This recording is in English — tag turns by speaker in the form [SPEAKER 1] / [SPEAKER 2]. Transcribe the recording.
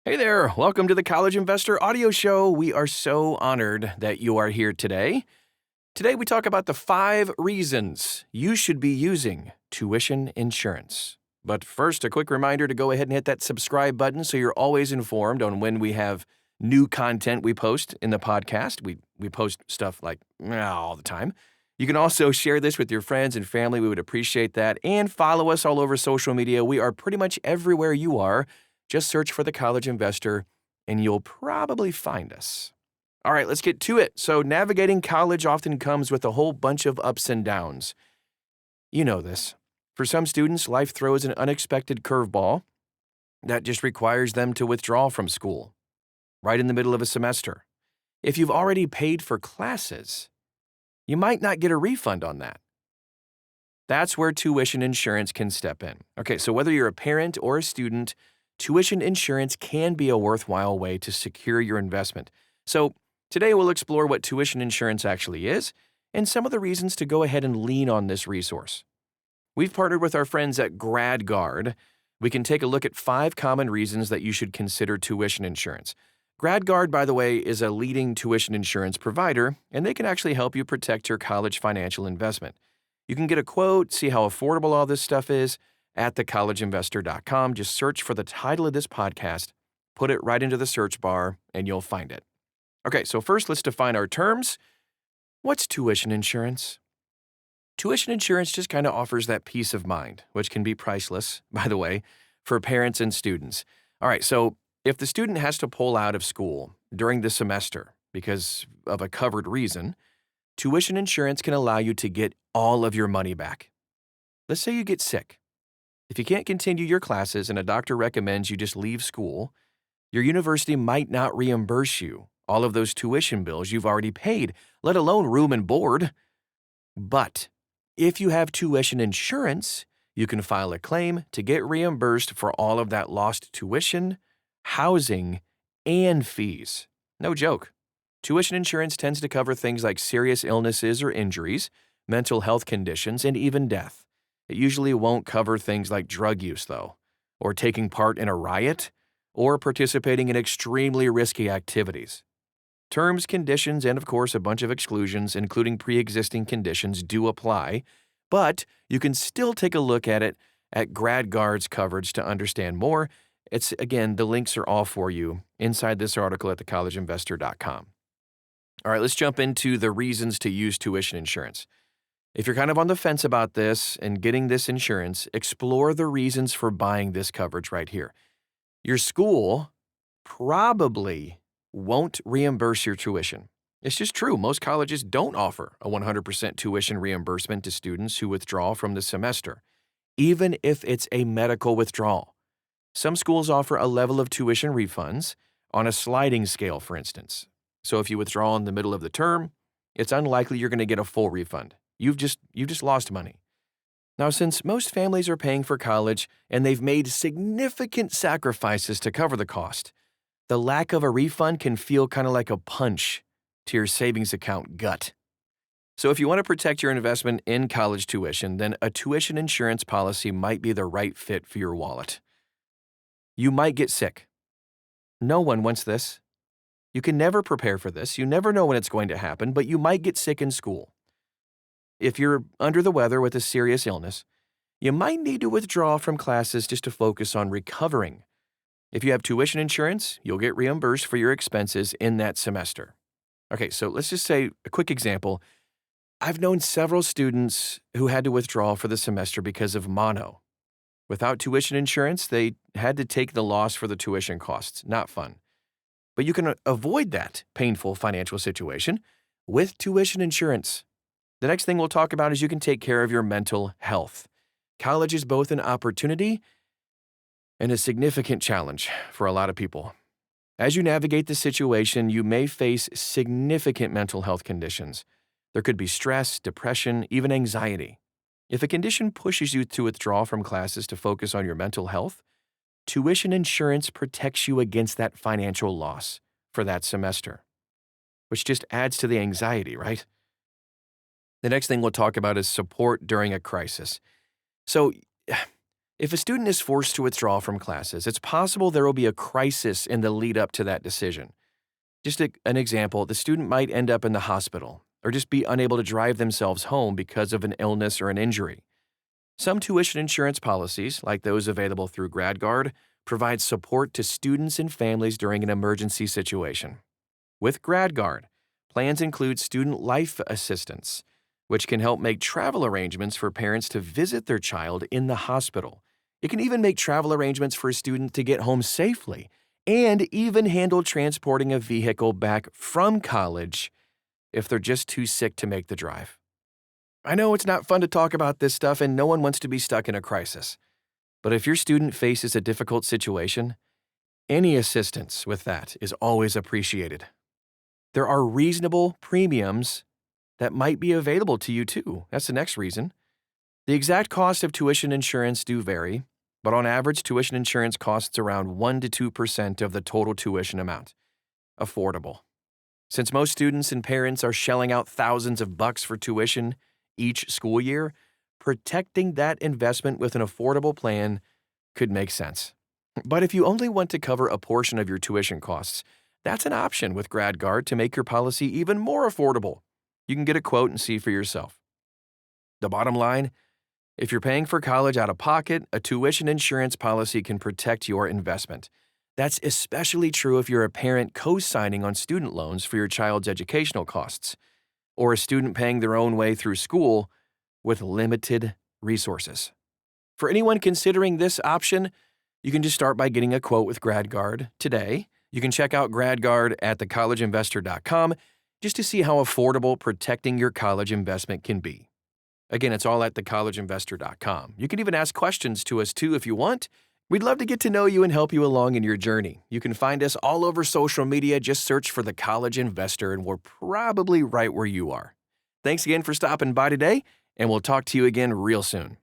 [SPEAKER 1] Hey there, welcome to the College Investor Audio Show. We are so honored that you are here today. Today we talk about the 5 reasons you should be using tuition insurance. But first, a quick reminder to go ahead and hit that subscribe button so you're always informed on when we have new content we post in the podcast. We post stuff like all the time. You can also share this with your friends and family. We would appreciate that. And follow us all over social media. We are pretty much everywhere you are. Just search for The College Investor, and you'll probably find us. All right, let's get to it. So navigating college often comes with a whole bunch of ups and downs. You know this. For some students, life throws an unexpected curveball that just requires them to withdraw from school, right in the middle of a semester. If you've already paid for classes, you might not get a refund on that. That's where tuition insurance can step in. Okay, so whether you're a parent or a student, tuition insurance can be a worthwhile way to secure your investment. So today we'll explore what tuition insurance actually is and some of the reasons to go ahead and lean on this resource. We've partnered with our friends at GradGuard. We can take a look at 5 common reasons that you should consider tuition insurance. GradGuard, by the way, is a leading tuition insurance provider, and they can actually help you protect your college financial investment. You can get a quote, see how affordable all this stuff is, at thecollegeinvestor.com. Just search for the title of this podcast, put it right into the search bar, and you'll find it. Okay, so first let's define our terms. What's tuition insurance? Tuition insurance just kind of offers that peace of mind, which can be priceless, by the way, for parents and students. All right, so if the student has to pull out of school during the semester because of a covered reason, tuition insurance can allow you to get all of your money back. Let's say you get sick. If you can't continue your classes and a doctor recommends you just leave school, your university might not reimburse you all of those tuition bills you've already paid, let alone room and board. But if you have tuition insurance, you can file a claim to get reimbursed for all of that lost tuition, housing, and fees. No joke. Tuition insurance tends to cover things like serious illnesses or injuries, mental health conditions, and even death. It usually won't cover things like drug use, though, or taking part in a riot, or participating in extremely risky activities. Terms, conditions, and of course a bunch of exclusions, including pre-existing conditions, do apply, but you can still take a look at it at GradGuard's coverage to understand more. Again, the links are all for you inside this article at thecollegeinvestor.com. All right, let's jump into the reasons to use tuition insurance. If you're kind of on the fence about this and getting this insurance, explore the reasons for buying this coverage right here. Your school probably won't reimburse your tuition. It's just true. Most colleges don't offer a 100% tuition reimbursement to students who withdraw from the semester, even if it's a medical withdrawal. Some schools offer a level of tuition refunds on a sliding scale, for instance. So if you withdraw in the middle of the term, it's unlikely you're going to get a full refund. You've just lost money. Now, since most families are paying for college and they've made significant sacrifices to cover the cost, the lack of a refund can feel kind of like a punch to your savings account gut. So if you want to protect your investment in college tuition, then a tuition insurance policy might be the right fit for your wallet. You might get sick. No one wants this. You can never prepare for this. You never know when it's going to happen, but you might get sick in school. If you're under the weather with a serious illness, you might need to withdraw from classes just to focus on recovering. If you have tuition insurance, you'll get reimbursed for your expenses in that semester. Okay, so let's just say a quick example. I've known several students who had to withdraw for the semester because of mono. Without tuition insurance, they had to take the loss for the tuition costs. Not fun. But you can avoid that painful financial situation with tuition insurance. The next thing we'll talk about is you can take care of your mental health. College is both an opportunity and a significant challenge for a lot of people. As you navigate the situation, you may face significant mental health conditions. There could be stress, depression, even anxiety. If a condition pushes you to withdraw from classes to focus on your mental health, tuition insurance protects you against that financial loss for that semester, which just adds to the anxiety, right? The next thing we'll talk about is support during a crisis. So If a student is forced to withdraw from classes, it's possible there will be a crisis in the lead up to that decision. Just an example, the student might end up in the hospital or just be unable to drive themselves home because of an illness or an injury. Some tuition insurance policies, like those available through GradGuard, provide support to students and families during an emergency situation. With GradGuard, plans include student life assistance, which can help make travel arrangements for parents to visit their child in the hospital. It can even make travel arrangements for a student to get home safely and even handle transporting a vehicle back from college if they're just too sick to make the drive. I know it's not fun to talk about this stuff and no one wants to be stuck in a crisis. But if your student faces a difficult situation, any assistance with that is always appreciated. There are reasonable premiums that might be available to you too. That's the next reason. The exact cost of tuition insurance do vary, but on average, tuition insurance costs around 1 to 2% of the total tuition amount. Affordable. Since most students and parents are shelling out thousands of bucks for tuition each school year, protecting that investment with an affordable plan could make sense. But if you only want to cover a portion of your tuition costs, that's an option with GradGuard to make your policy even more affordable. You can get a quote and see for yourself. The bottom line, if you're paying for college out of pocket, a tuition insurance policy can protect your investment. That's especially true if you're a parent co-signing on student loans for your child's educational costs, or a student paying their own way through school with limited resources. For anyone considering this option, you can just start by getting a quote with GradGuard today. You can check out GradGuard at thecollegeinvestor.com just to see how affordable protecting your college investment can be. Again, it's all at thecollegeinvestor.com. You can even ask questions to us too if you want. We'd love to get to know you and help you along in your journey. You can find us all over social media. Just search for The College Investor, and we're probably right where you are. Thanks again for stopping by today, and we'll talk to you again real soon.